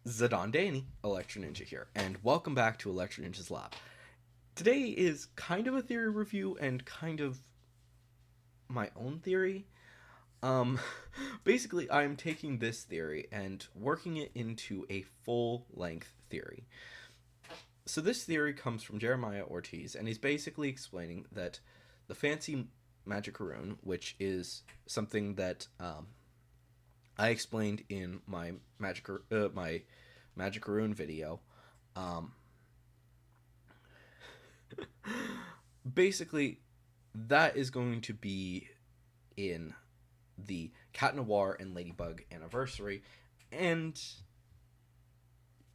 Zidane Danny, Electro Ninja here, and welcome back to Electro Ninja's Lab. Today is kind of a theory review and kind of my own theory. Um, Basically, I'm taking this theory and working it into a full length theory. So, this theory comes from Jeremiah Ortiz, and he's basically explaining that the fancy magic rune, which is something that I explained in my magic rune video, um, basically, that is going to be in the Cat Noir and Ladybug anniversary. And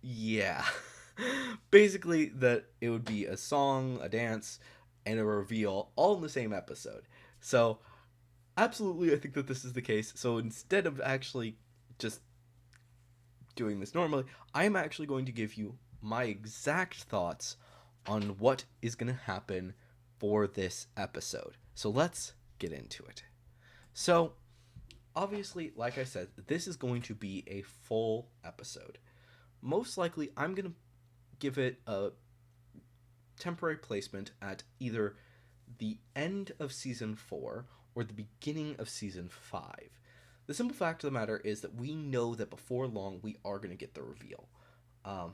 yeah, basically, that it would be a song, a dance, and a reveal all in the same episode. So, absolutely, I think that this is the case. So, instead of actually just doing this normally, I'm actually going to give you my exact thoughts on what is going to happen for this episode. So let's get into it. So, obviously, like I said, this is going to be a full episode. Most likely, I'm going to give it a temporary placement at either the end of season 4 or the beginning of season 5. The simple fact of the matter is that we know that before long we are going to get the reveal. Um,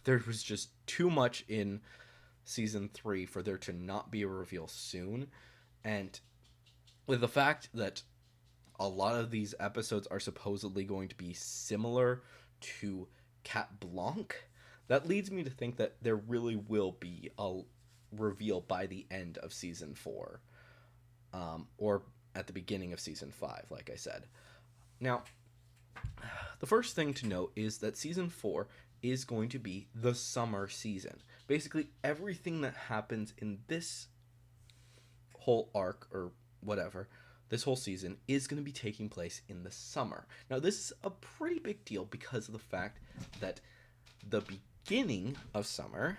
there was just too much in season 3 for there to not be a reveal soon. And with the fact that a lot of these episodes are supposedly going to be similar to Cat Blanc, that leads me to think that there really will be a reveal by the end of season 4, or at the beginning of season 5, like I said. Now, the first thing to note is that season 4 is going to be the summer season. Basically, everything that happens in this whole arc, or whatever, this whole season is going to be taking place in the summer. Now, this is a pretty big deal because of the fact that the beginning of summer,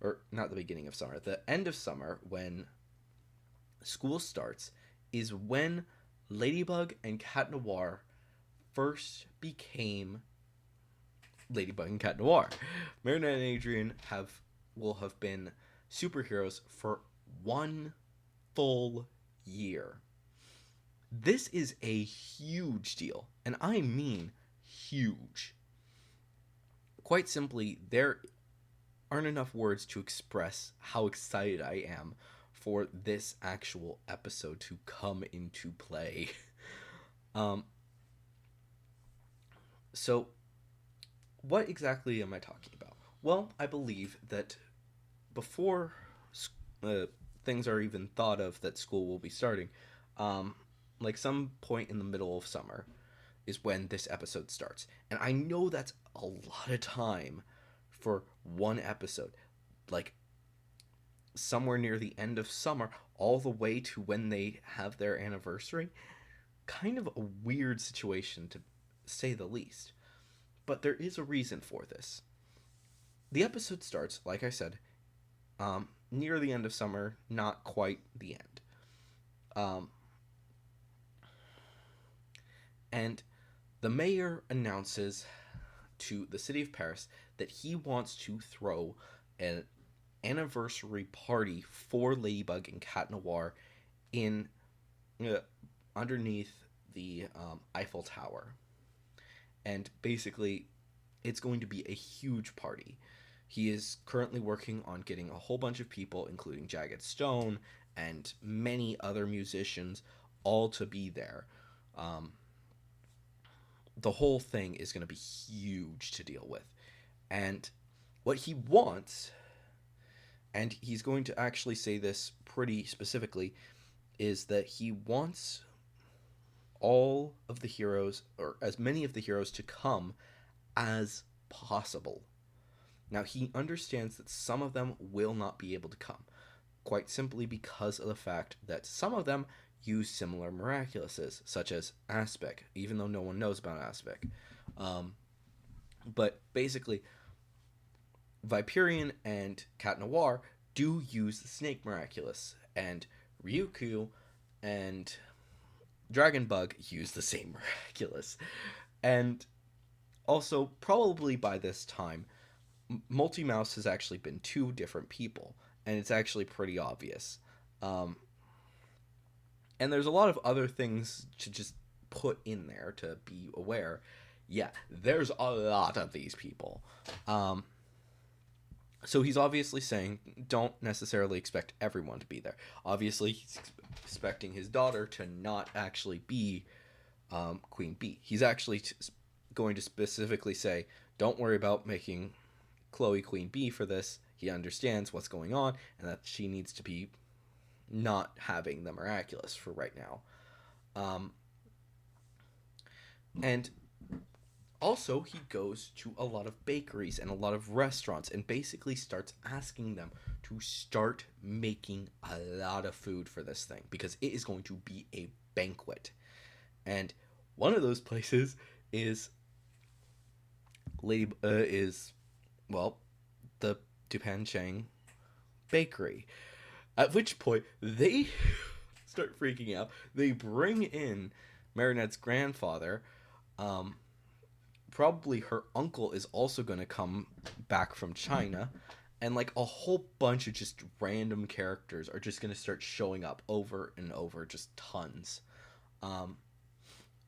or not the beginning of summer, the end of summer, when school starts, is when Ladybug and Cat Noir first became Ladybug and Cat Noir. Marinette and Adrien will have been superheroes for 1 full year. This is a huge deal, and I mean huge. Quite simply, there aren't enough words to express how excited I am for this actual episode to come into play. um, so, what exactly am I talking about? Well, I believe that before uh, things are even thought of that school will be starting, um, like some point in the middle of summer is when this episode starts. And I know that's a lot of time for one episode. Like somewhere near the end of summer, all the way to when they have their anniversary. Kind of a weird situation to say the least. But there is a reason for this. The episode starts, like I said, near the end of summer, not quite the end. Um, and the mayor announces to the city of Paris that he wants to throw an anniversary party for Ladybug and Cat Noir in uh, underneath the Eiffel Tower. And basically, it's going to be a huge party. He is currently working on getting a whole bunch of people, including Jagged Stone and many other musicians, all to be there. Um, the whole thing is going to be huge to deal with. And what he wants, and he's going to actually say this pretty specifically, is that he wants all of the heroes, or as many of the heroes, to come as possible. Now, he understands that some of them will not be able to come, quite simply because of the fact that some of them use similar miraculouses, such as Aspic, even though no one knows about Aspic. Um, but basically, Viperion and Cat Noir do use the Snake Miraculous, and Ryukyu and Dragon Bug use the same Miraculous. And Also, probably by this time, Multi Mouse has actually been two different people, and it's actually pretty obvious. Um, and there's a lot of other things to just put in there to be aware. Yeah, there's a lot of these people. Um, so he's obviously saying don't necessarily expect everyone to be there. Obviously, he's expecting his daughter to not actually be Queen Bee. He's actually going to specifically say, don't worry about making Chloe Queen Bee for this. He understands what's going on and that she needs to be not having the miraculous for right now. Um, and also, he goes to a lot of bakeries and a lot of restaurants and basically starts asking them to start making a lot of food for this thing because it is going to be a banquet. And one of those places is is well, the Dupanchang Bakery. At which point they start freaking out. They bring in Marinette's grandfather. Um, Probably her uncle is also going to come back from China. And like a whole bunch of just random characters are just going to start showing up over and over, just tons. Um,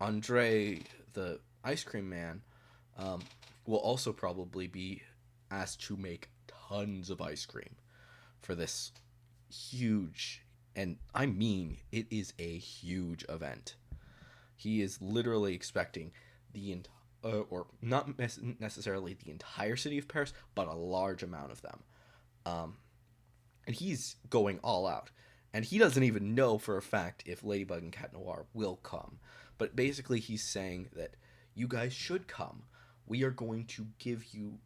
Andre, the ice cream man, um, will also probably be asked to make tons of ice cream for this huge, and I mean it is a huge event. He is literally expecting the or not necessarily the entire city of Paris, but a large amount of them. Um, and he's going all out. And he doesn't even know for a fact if Ladybug and Cat Noir will come. But basically, he's saying that you guys should come. We are going to give you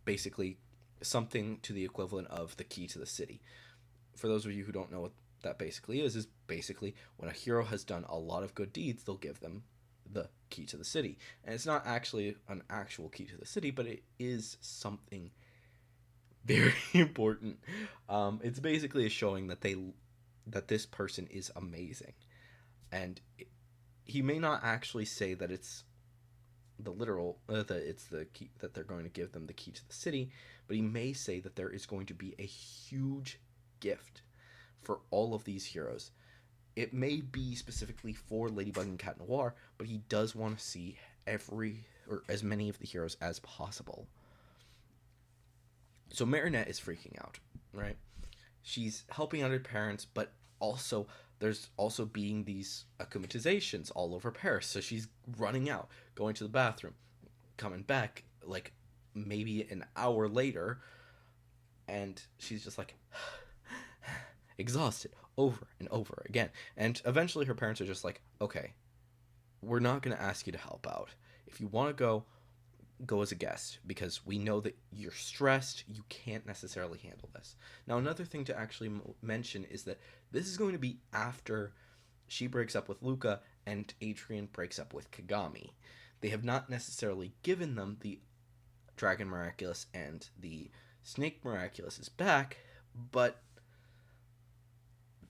basically something to the equivalent of the key to the city. For those of you who don't know what that basically is basically when a hero has done a lot of good deeds, they'll give them the key to the city. And it's not actually an actual key to the city, but it is something very important. It's basically a showing that this person is amazing, and he may not actually say that it's the literal that it's the key that they're going to give them the key to the city, but he may say that there is going to be a huge gift for all of these heroes. It may be specifically for Ladybug and Cat Noir, but he does want to see every or as many of the heroes as possible. So Marinette is freaking out, right? She's helping out her parents, but also there's also being these acclimatizations all over Paris. So she's running out, going to the bathroom, coming back like maybe an hour later, and she's just like exhausted over and over again. And eventually her parents are just like, okay, we're not going to ask you to help out. If you want to go as a guest because we know that you're stressed, you can't necessarily handle this. Now, another thing to actually mention is that this is going to be after she breaks up with Luca and Adrien breaks up with Kagami. They have not necessarily given them the Dragon Miraculous and the Snake Miraculous is back, but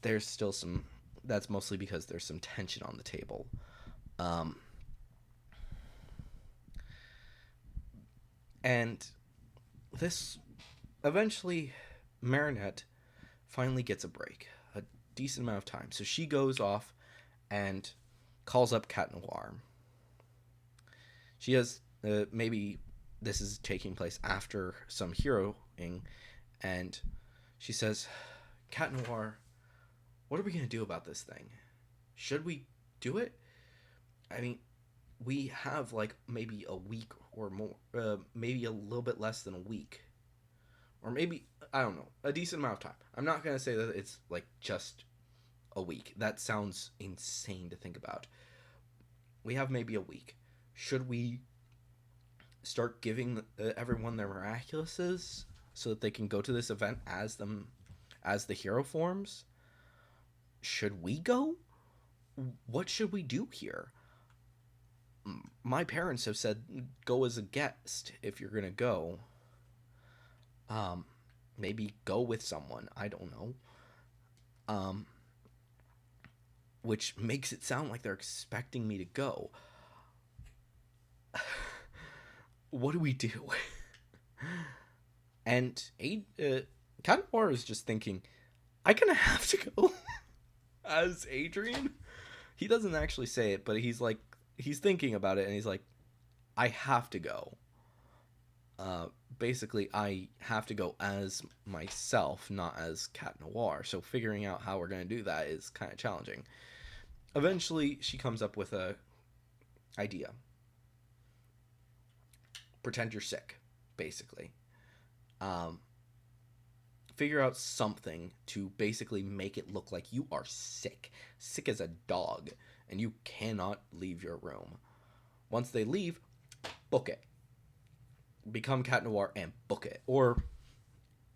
there's still some. That's mostly because there's some tension on the table. Um, and this eventually, Marinette finally gets a break, a decent amount of time. So she goes off and calls up Cat Noir. She has maybe this is taking place after some heroing, and she says, "Cat Noir, what are we gonna do about this thing? Should we do it? I mean, we have like maybe a week or more, maybe a little bit less than a week, or maybe I don't know, a decent amount of time. I'm not gonna say that it's like just a week. That sounds insane to think about. We have maybe a week. Should we start giving everyone their miraculouses so that they can go to this event as the hero forms? Should we go? What should we do here? My parents have said go as a guest if you're gonna go. Um, Maybe go with someone. I don't know. Um, which makes it sound like they're expecting me to go. what do we do? And Cat Noir is just thinking, I gonna have to go as Adrian. He doesn't actually say it, but he's thinking about it, and he's like, I have to go. Basically, I have to go as myself, not as Cat Noir. So figuring out how we're gonna do that is kind of challenging. Eventually, she comes up with a idea. Pretend you're sick, basically. Um, Figure out something to basically make it look like you are sick as a dog, and you cannot leave your room. Once they leave, book it. Become Cat Noir and book it. Or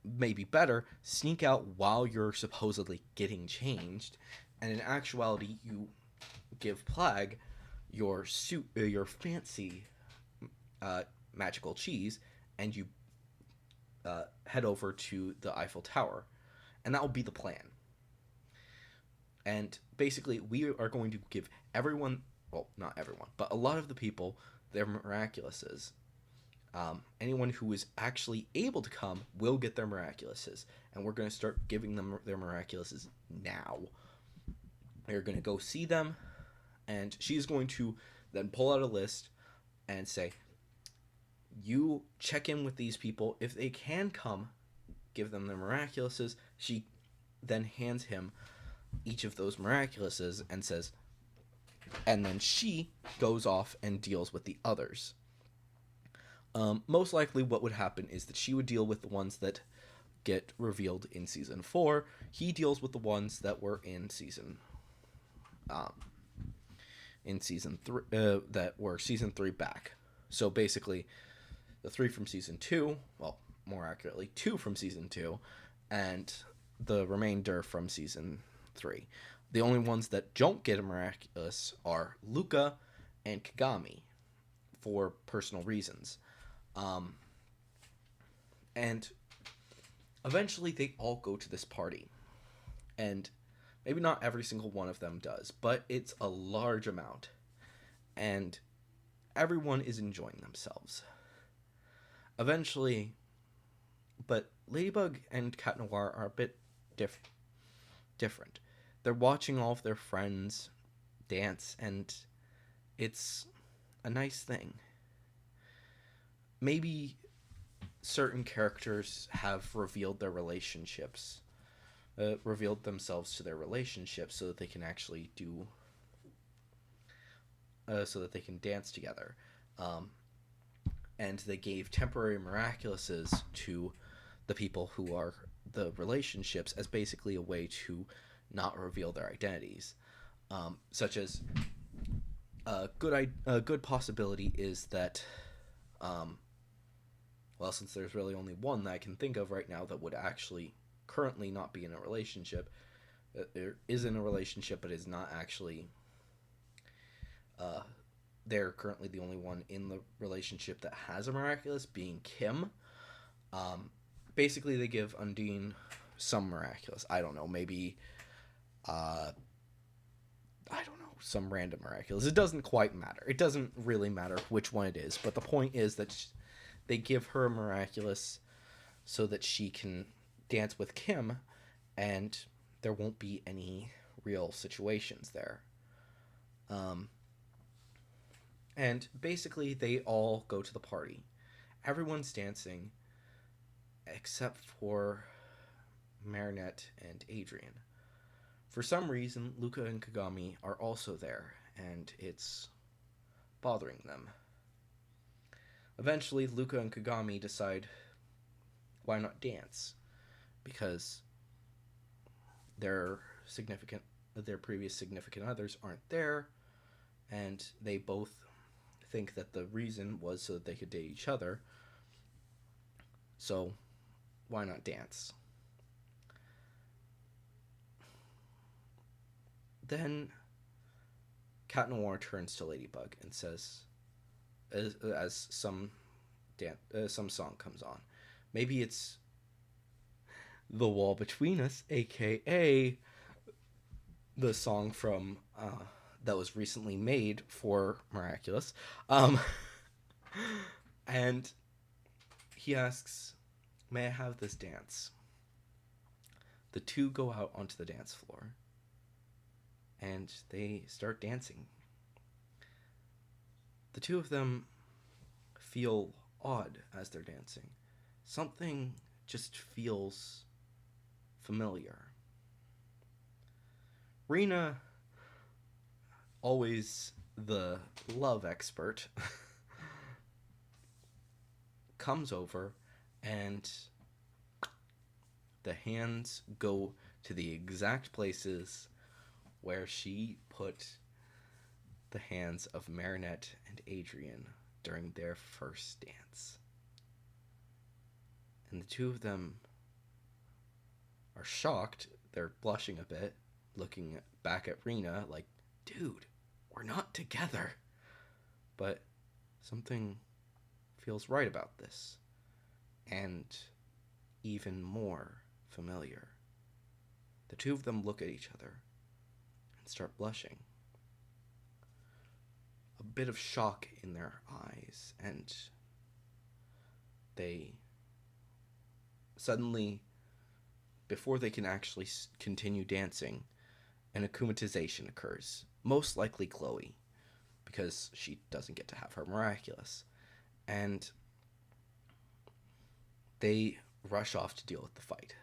maybe better, sneak out while you're supposedly getting changed, and in actuality, you give Plague your suit, your fancy magical cheese, and you head over to the Eiffel Tower, and that will be the plan. And basically, we are going to give everyone, well, not everyone, but a lot of the people their miraculouses. Anyone who is actually able to come will get their miraculouses, and we're going to start giving them their miraculouses now. We're going to go see them, and she's going to then pull out a list and say, you check in with these people. If they can come, give them their miraculouses. She then hands him each of those miraculouses and says, and then she goes off and deals with the others. Most likely what would happen is that she would deal with the ones that get revealed in season 4. He deals with the ones that were in season 3, that were season 3 back. So basically, the 3 from season 2, well, more accurately, 2 from season 2, and the remainder from season 3. The only ones that don't get a miraculous are Luca and Kagami, for personal reasons. And eventually they all go to this party. And maybe not every single one of them does, but it's a large amount. And everyone is enjoying themselves. Eventually, but Ladybug and Cat Noir are a bit different. They're watching all of their friends dance, and it's a nice thing. Maybe certain characters have revealed their relationships, revealed themselves to their relationships so that they can actually do, so that they can dance together. And they gave temporary miraculouses to the people who are the relationships as basically a way to not reveal their identities. Such as a good possibility is that, well, since there's really only one that I can think of right now that would actually currently not be in a relationship, there is in a relationship but is not actually, they're currently the only one in the relationship that has a miraculous, being Kim. Basically, they give Undine some miraculous. I don't know, maybe, I don't know, some random miraculous. It doesn't quite matter. It doesn't really matter which one it is, but the point is that they give her a miraculous so that she can dance with Kim, and there won't be any real situations there. And basically, they all go to the party. Everyone's dancing, except for Marinette and Adrian. For some reason, Luca and Kagami are also there, and it's bothering them. Eventually, Luca and Kagami decide, why not dance? Because their previous significant others aren't there, and they both think that the reason was so that they could date each other. So, why not dance? Then Cat Noir turns to Ladybug and says, as some song comes on, maybe it's The Wall Between Us, aka the song from that was recently made for Miraculous, And he asks, "May I have this dance?" The two go out onto the dance floor and they start dancing. The two of them feel odd as they're dancing. Something just feels familiar. Rena, always the love expert, comes over and the hands go to the exact places where she put the hands of Marinette and Adrian during their first dance. And the two of them are shocked. They're blushing a bit, looking back at Rena like, "Dude, we're not together." But something feels right about this, and even more familiar. The two of them look at each other and start blushing. A bit of shock in their eyes, and they suddenly, before they can actually continue dancing, an akumatization occurs. Most likely Chloe, because she doesn't get to have her miraculous. And they rush off to deal with the fight.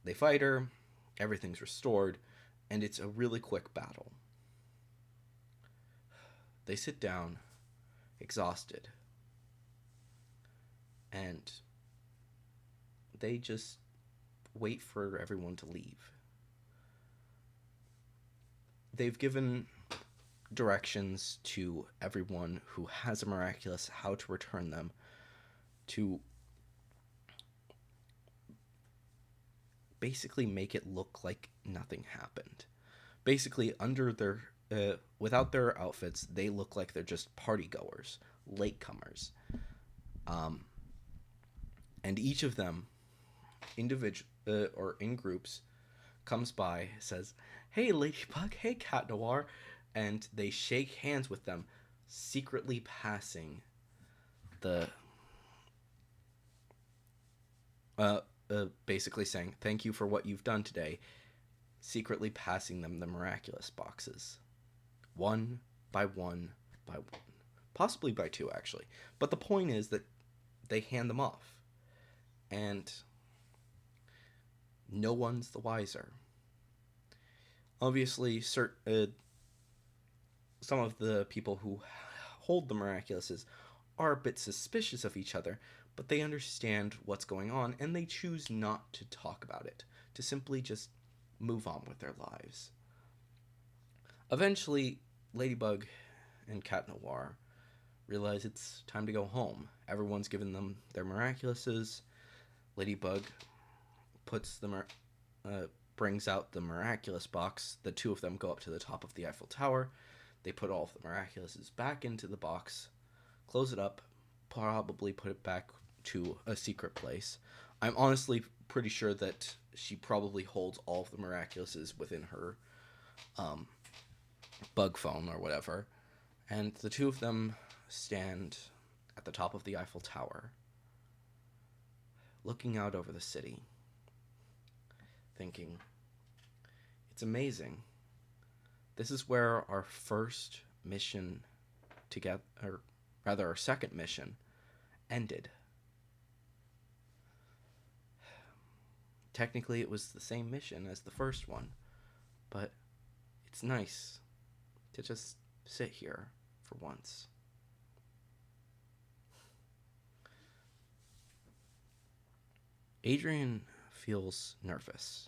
They fight her, everything's restored, and it's a really quick battle. They sit down, exhausted, and they just wait for everyone to leave. They've given directions to everyone who has a miraculous how to return them to basically make it look like nothing happened. Basically, under their without their outfits, they look like they're just party goers, latecomers. And each of them, individual or in groups, comes by, says, "Hey, Ladybug. Hey, Cat Noir," and they shake hands with them, secretly passing the basically saying, "Thank you for what you've done today," secretly passing them the miraculous boxes. One by one by one. Possibly by two, actually. But the point is that they hand them off. And no one's the wiser. Obviously, some of the people who hold the miraculouses are a bit suspicious of each other, but they understand what's going on, and they choose not to talk about it, to simply just move on with their lives. Eventually, Ladybug and Cat Noir realize it's time to go home. Everyone's given them their miraculouses. Ladybug brings out the miraculous box. The two of them go up to the top of the Eiffel Tower. They put all of the miraculouses back into the box, close it up, probably put it back to a secret place. I'm honestly pretty sure that she probably holds all of the miraculouses within her bug phone or whatever. And the two of them stand at the top of the Eiffel Tower, looking out over the city, thinking, it's amazing. This is where our first mission together, or rather our second mission, ended. Technically, it was the same mission as the first one, but it's nice to just sit here for once. Adrian feels nervous,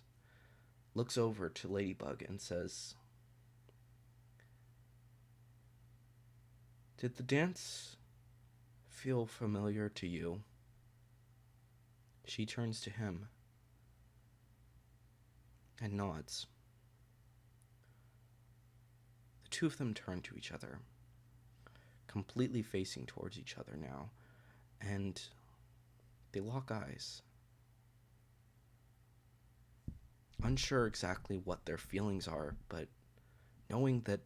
looks over to Ladybug and says, "Did the dance feel familiar to you?" She turns to him and nods. The two of them turn to each other, completely facing towards each other now, and they lock eyes. Unsure exactly what their feelings are, but knowing that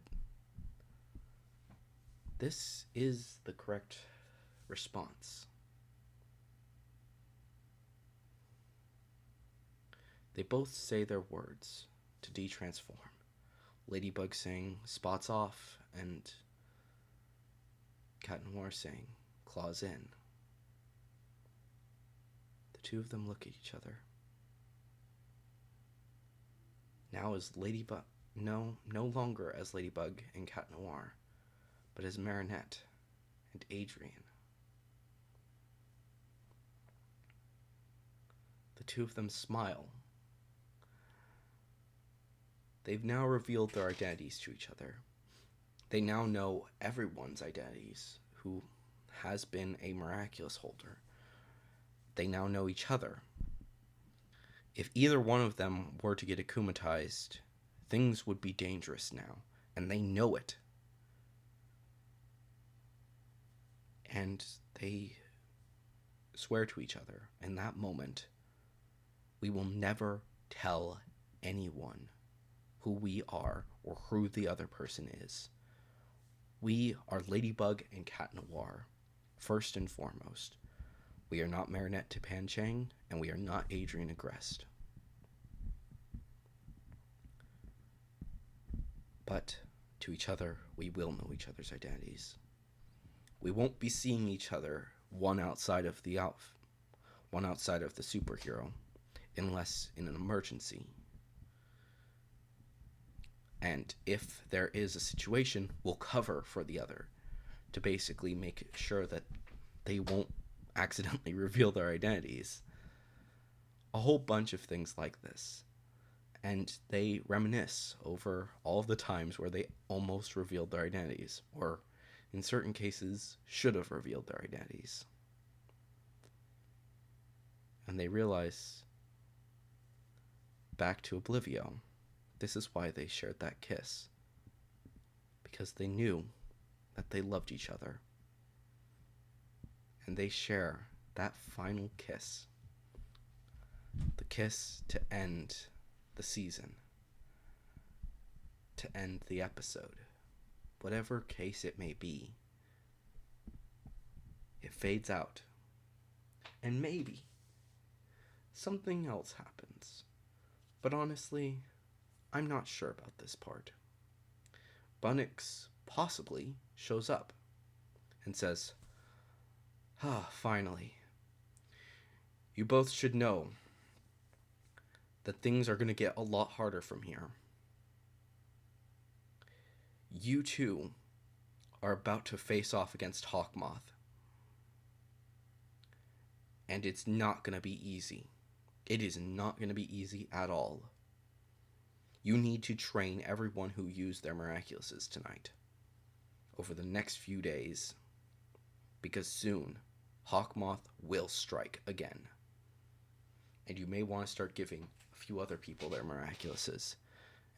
this is the correct response. They both say their words to de-transform. Ladybug saying, "Spots off," and Cat Noir saying, "Claws in." The two of them look at each other. Now as Ladybug, no longer as Ladybug and Cat Noir, but as Marinette and Adrien. The two of them smile. They've now revealed their identities to each other. They now know everyone's identities who has been a miraculous holder. They now know each other. If either one of them were to get akumatized, things would be dangerous now, and they know it. And they swear to each other in that moment, we will never tell anyone who we are or who the other person is. We are Ladybug and Cat Noir, first and foremost. We are not Marinette to Panchang, and we are not Adrien Agreste. But to each other, we will know each other's identities. We won't be seeing each other one outside of the superhero, unless in an emergency. And if there is a situation, we'll cover for the other to basically make sure that they won't accidentally reveal their identities. A whole bunch of things like this. And they reminisce over all of the times where they almost revealed their identities, or in certain cases should have revealed their identities. And they realize, back to Oblivio, this is why they shared that kiss. Because they knew that they loved each other. And they share that final kiss. The kiss to end the season. To end the episode. Whatever case it may be. It fades out. And maybe something else happens. But honestly, I'm not sure about this part. Bunnix possibly shows up and says, finally. You both should know that things are going to get a lot harder from here. You two are about to face off against Hawkmoth. And it's not going to be easy. It is not going to be easy at all. You need to train everyone who used their Miraculouses tonight over the next few days, because soon Hawkmoth will strike again. And you may want to start giving a few other people their Miraculouses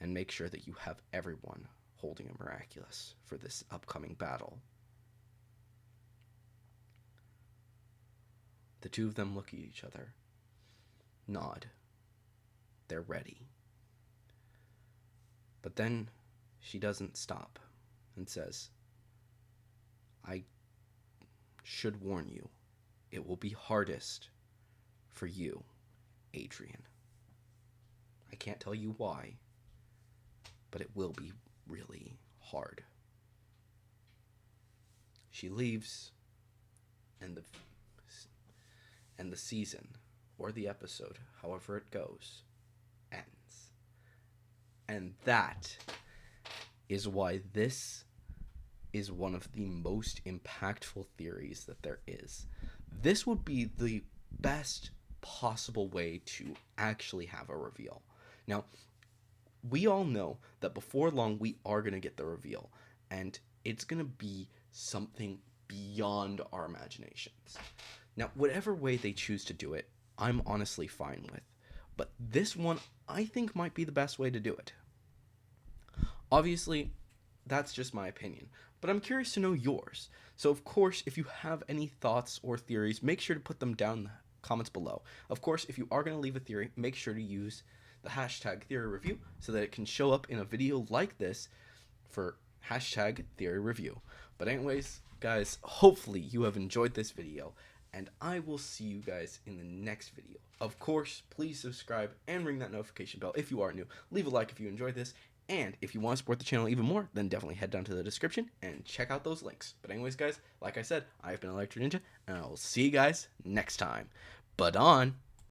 and make sure that you have everyone holding a Miraculous for this upcoming battle. The two of them look at each other, nod. They're ready. But then she doesn't stop and says, I should warn you, it will be hardest for you, Adrien. I can't tell you why, but it will be really hard. She leaves, and the season, or the episode, however it goes, ends. And that is why this is one of the most impactful theories that there is. This would be the best possible way to actually have a reveal. Now, we all know that before long we are going to get the reveal, and it's going to be something beyond our imaginations. Now, whatever way they choose to do it, I'm honestly fine with. But this one, I think, might be the best way to do it. Obviously, that's just my opinion, but I'm curious to know yours. So, of course, if you have any thoughts or theories, make sure to put them down in the comments below. Of course, if you are going to leave a theory, make sure to use the hashtag theory review so that it can show up in a video like this for hashtag theory review. But anyways, guys, hopefully you have enjoyed this video, and I will see you guys in the next video. Of course, please subscribe and ring that notification bell if you are new. Leave a like if you enjoyed this, and if you want to support the channel even more, then definitely head down to the description and check out those links. But anyways, guys, like I said, I've been Electro Ninja, and I will see you guys next time. But on.